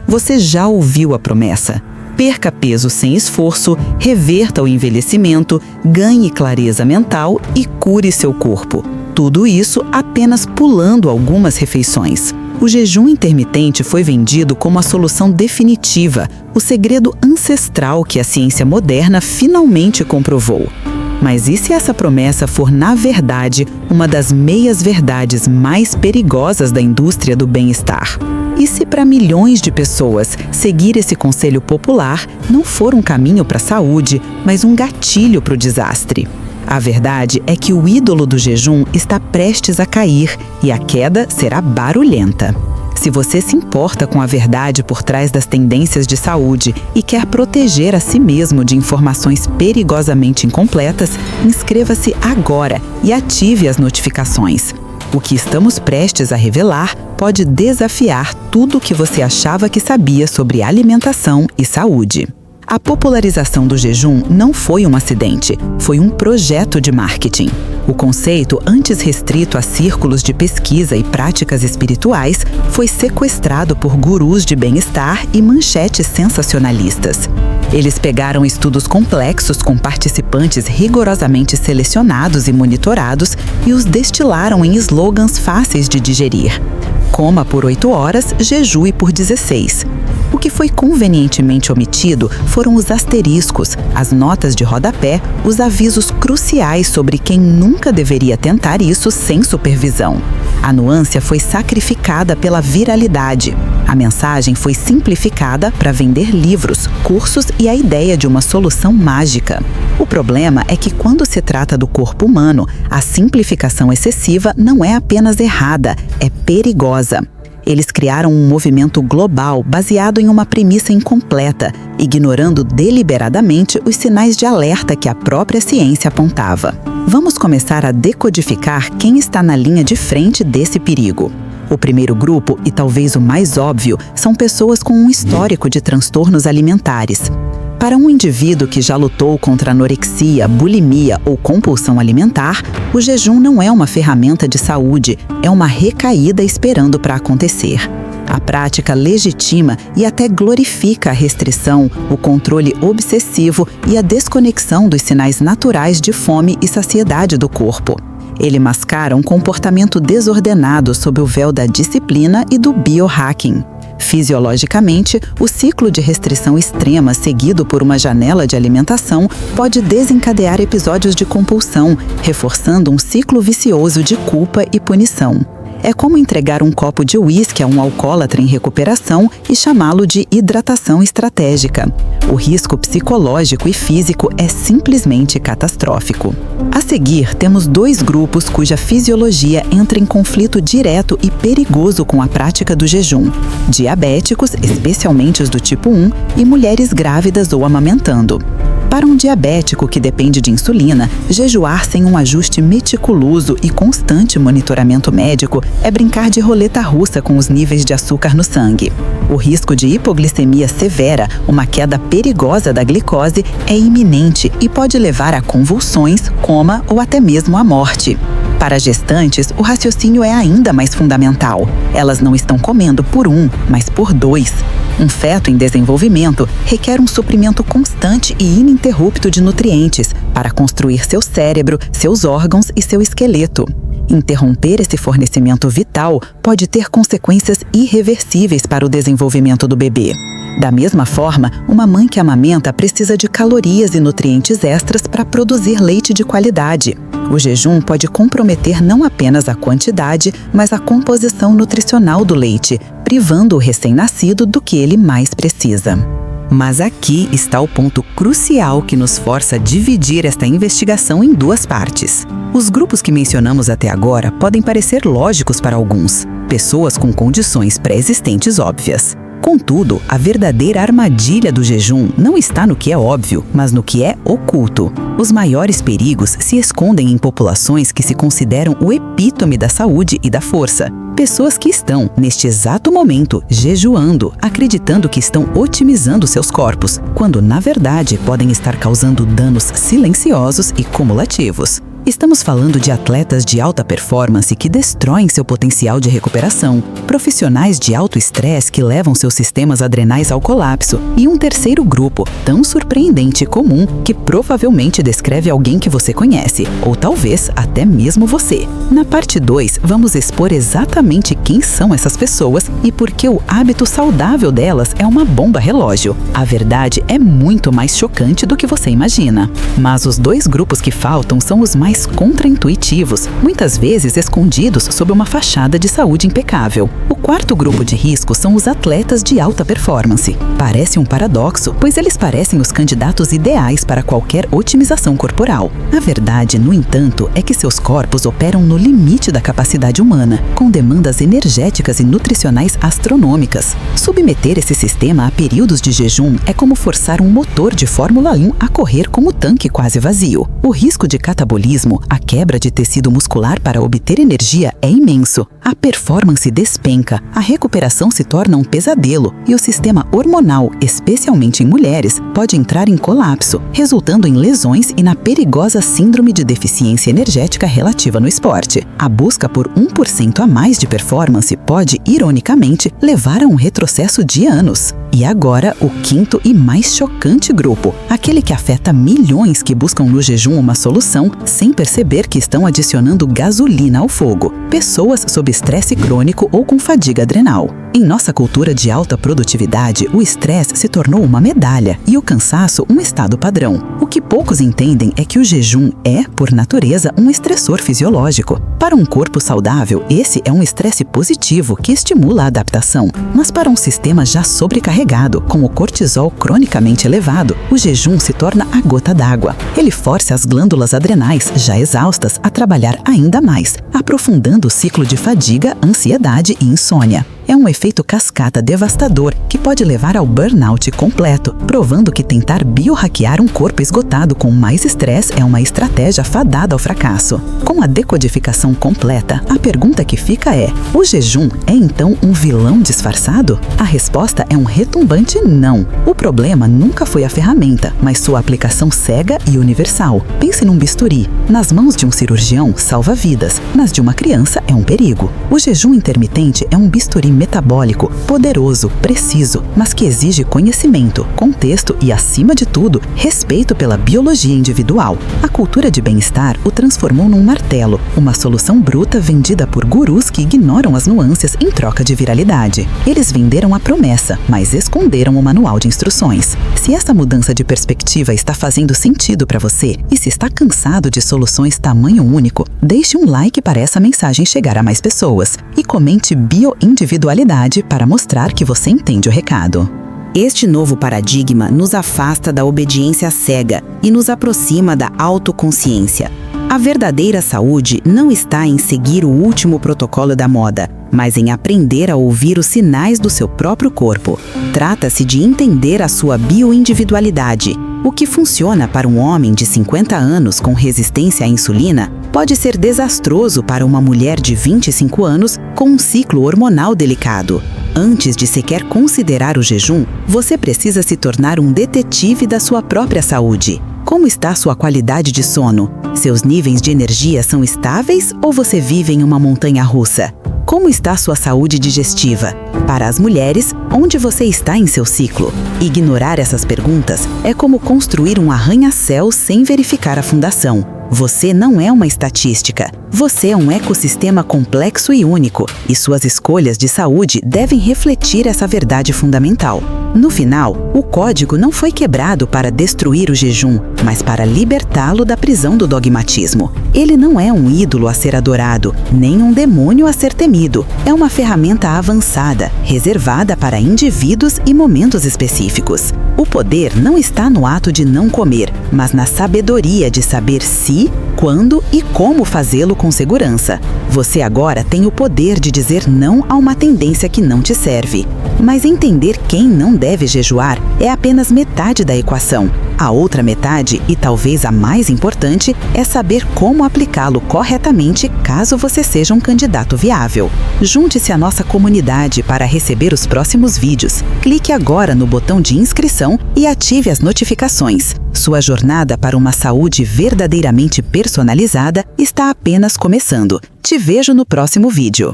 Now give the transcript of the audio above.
Você já ouviu a promessa: perca peso sem esforço, reverta o envelhecimento, ganhe clareza mental e cure seu corpo. Tudo isso apenas pulando algumas refeições. O jejum intermitente foi vendido como a solução definitiva, o segredo ancestral que a ciência moderna finalmente comprovou. Mas e se essa promessa for, na verdade, uma das meias-verdades mais perigosas da indústria do bem-estar? E se para milhões de pessoas seguir esse conselho popular não for um caminho para a saúde, mas um gatilho para o desastre? A verdade é que o ídolo do jejum está prestes a cair e a queda será barulhenta. Se você se importa com a verdade por trás das tendências de saúde e quer proteger a si mesmo de informações perigosamente incompletas, inscreva-se agora e ative as notificações. O que estamos prestes a revelar pode desafiar tudo o que você achava que sabia sobre alimentação e saúde. A popularização do jejum não foi um acidente, foi um projeto de marketing. O conceito, antes restrito a círculos de pesquisa e práticas espirituais, foi sequestrado por gurus de bem-estar e manchetes sensacionalistas. Eles pegaram estudos complexos com participantes rigorosamente selecionados e monitorados e os destilaram em slogans fáceis de digerir. Coma por 8 horas, jejue por 16. O que foi convenientemente omitido foram os asteriscos, as notas de rodapé, os avisos cruciais sobre quem nunca deveria tentar isso sem supervisão. A nuance foi sacrificada pela viralidade. A mensagem foi simplificada para vender livros, cursos e a ideia de uma solução mágica. O problema é que quando se trata do corpo humano, a simplificação excessiva não é apenas errada, é perigosa. Eles criaram um movimento global baseado em uma premissa incompleta, ignorando deliberadamente os sinais de alerta que a própria ciência apontava. Vamos começar a decodificar quem está na linha de frente desse perigo. O primeiro grupo, e talvez o mais óbvio, são pessoas com um histórico de transtornos alimentares. Para um indivíduo que já lutou contra anorexia, bulimia ou compulsão alimentar, o jejum não é uma ferramenta de saúde, é uma recaída esperando para acontecer. A prática legitima e até glorifica a restrição, o controle obsessivo e a desconexão dos sinais naturais de fome e saciedade do corpo. Ele mascara um comportamento desordenado sob o véu da disciplina e do biohacking. Fisiologicamente, o ciclo de restrição extrema seguido por uma janela de alimentação pode desencadear episódios de compulsão, reforçando um ciclo vicioso de culpa e punição. É como entregar um copo de uísque a um alcoólatra em recuperação e chamá-lo de hidratação estratégica. O risco psicológico e físico é simplesmente catastrófico. A seguir, temos 2 grupos cuja fisiologia entra em conflito direto e perigoso com a prática do jejum: diabéticos, especialmente os do tipo 1, e mulheres grávidas ou amamentando. Para um diabético que depende de insulina, jejuar sem um ajuste meticuloso e constante monitoramento médico é brincar de roleta russa com os níveis de açúcar no sangue. O risco de hipoglicemia severa, uma queda perigosa da glicose, é iminente e pode levar a convulsões, coma ou até mesmo à morte. Para gestantes, o raciocínio é ainda mais fundamental. Elas não estão comendo por 1, mas por 2. Um feto em desenvolvimento requer um suprimento constante e ininterrupto de nutrientes para construir seu cérebro, seus órgãos e seu esqueleto. Interromper esse fornecimento vital pode ter consequências irreversíveis para o desenvolvimento do bebê. Da mesma forma, uma mãe que amamenta precisa de calorias e nutrientes extras para produzir leite de qualidade. O jejum pode comprometer não apenas a quantidade, mas a composição nutricional do leite, privando o recém-nascido do que ele mais precisa. Mas aqui está o ponto crucial que nos força a dividir esta investigação em 2 partes. Os grupos que mencionamos até agora podem parecer lógicos para alguns, pessoas com condições pré-existentes óbvias. Contudo, a verdadeira armadilha do jejum não está no que é óbvio, mas no que é oculto. Os maiores perigos se escondem em populações que se consideram o epítome da saúde e da força. Pessoas que estão, neste exato momento, jejuando, acreditando que estão otimizando seus corpos, quando, na verdade, podem estar causando danos silenciosos e cumulativos. Estamos falando de atletas de alta performance que destroem seu potencial de recuperação, profissionais de alto estresse que levam seus sistemas adrenais ao colapso e um terceiro grupo, tão surpreendente e comum, que provavelmente descreve alguém que você conhece, ou talvez até mesmo você. Na parte 2, vamos expor exatamente quem são essas pessoas e por que o hábito saudável delas é uma bomba relógio. A verdade é muito mais chocante do que você imagina. Mas os dois grupos que faltam são os mais contraintuitivos, muitas vezes escondidos sob uma fachada de saúde impecável. O quarto grupo de risco são os atletas de alta performance. Parece um paradoxo, pois eles parecem os candidatos ideais para qualquer otimização corporal. A verdade, no entanto, é que seus corpos operam no limite da capacidade humana, com demandas energéticas e nutricionais astronômicas. Submeter esse sistema a períodos de jejum é como forçar um motor de Fórmula 1 a correr com o tanque quase vazio. O risco de catabolismo, a quebra de tecido muscular para obter energia, é imenso. A performance despenca, a recuperação se torna um pesadelo e o sistema hormonal, especialmente em mulheres, pode entrar em colapso, resultando em lesões e na perigosa síndrome de deficiência energética relativa no esporte. A busca por 1% a mais de performance pode, ironicamente, levar a um retrocesso de anos. E agora, o quinto e mais chocante grupo, aquele que afeta milhões que buscam no jejum uma solução sem perceber que estão adicionando gasolina ao fogo. Pessoas sob estresse crônico ou com fadiga adrenal. Em nossa cultura de alta produtividade, o estresse se tornou uma medalha e o cansaço um estado padrão. O que poucos entendem é que o jejum é, por natureza, um estressor fisiológico. Para um corpo saudável, esse é um estresse positivo que estimula a adaptação. Mas para um sistema já sobrecarregado, com o cortisol cronicamente elevado, o jejum se torna a gota d'água. Ele força as glândulas adrenais, já exaustas, a trabalhar ainda mais, aprofundando o ciclo de fadiga, ansiedade e insônia. É um efeito cascata devastador que pode levar ao burnout completo, provando que tentar biohackear um corpo esgotado com mais estresse é uma estratégia fadada ao fracasso. Com a decodificação completa, a pergunta que fica é: o jejum é então um vilão disfarçado? A resposta é um retumbante não. O problema nunca foi a ferramenta, mas sua aplicação cega e universal. Pense num bisturi. Nas mãos de um cirurgião, salva vidas. Nas de uma criança, é um perigo. O jejum intermitente é um bisturi metabólico, poderoso, preciso, mas que exige conhecimento, contexto e, acima de tudo, respeito pela biologia individual. A cultura de bem-estar o transformou num martelo, uma solução bruta vendida por gurus que ignoram as nuances em troca de viralidade. Eles venderam a promessa, mas esconderam o manual de instruções. Se essa mudança de perspectiva está fazendo sentido para você e se está cansado de soluções tamanho único, deixe um like para essa mensagem chegar a mais pessoas e comente bioindividualidade para mostrar que você entende o recado. Este novo paradigma nos afasta da obediência cega e nos aproxima da autoconsciência. A verdadeira saúde não está em seguir o último protocolo da moda, mas em aprender a ouvir os sinais do seu próprio corpo. Trata-se de entender a sua bioindividualidade. O que funciona para um homem de 50 anos com resistência à insulina pode ser desastroso para uma mulher de 25 anos com um ciclo hormonal delicado. Antes de sequer considerar o jejum, você precisa se tornar um detetive da sua própria saúde. Como está sua qualidade de sono? Seus níveis de energia são estáveis ou você vive em uma montanha russa? Como está sua saúde digestiva? Para as mulheres, onde você está em seu ciclo? Ignorar essas perguntas é como construir um arranha-céu sem verificar a fundação. Você não é uma estatística. Você é um ecossistema complexo e único, e suas escolhas de saúde devem refletir essa verdade fundamental. No final, o código não foi quebrado para destruir o jejum, mas para libertá-lo da prisão do dogmatismo. Ele não é um ídolo a ser adorado, nem um demônio a ser temido. É uma ferramenta avançada, reservada para indivíduos e momentos específicos. O poder não está no ato de não comer, mas na sabedoria de saber se, quando e como fazê-lo com segurança. Você agora tem o poder de dizer não a uma tendência que não te serve. Mas entender quem não deve jejuar é apenas metade da equação. A outra metade, e talvez a mais importante, é saber como aplicá-lo corretamente caso você seja um candidato viável. Junte-se à nossa comunidade para receber os próximos vídeos. Clique agora no botão de inscrição e ative as notificações. Sua jornada para uma saúde verdadeiramente personalizada está apenas começando. Te vejo no próximo vídeo.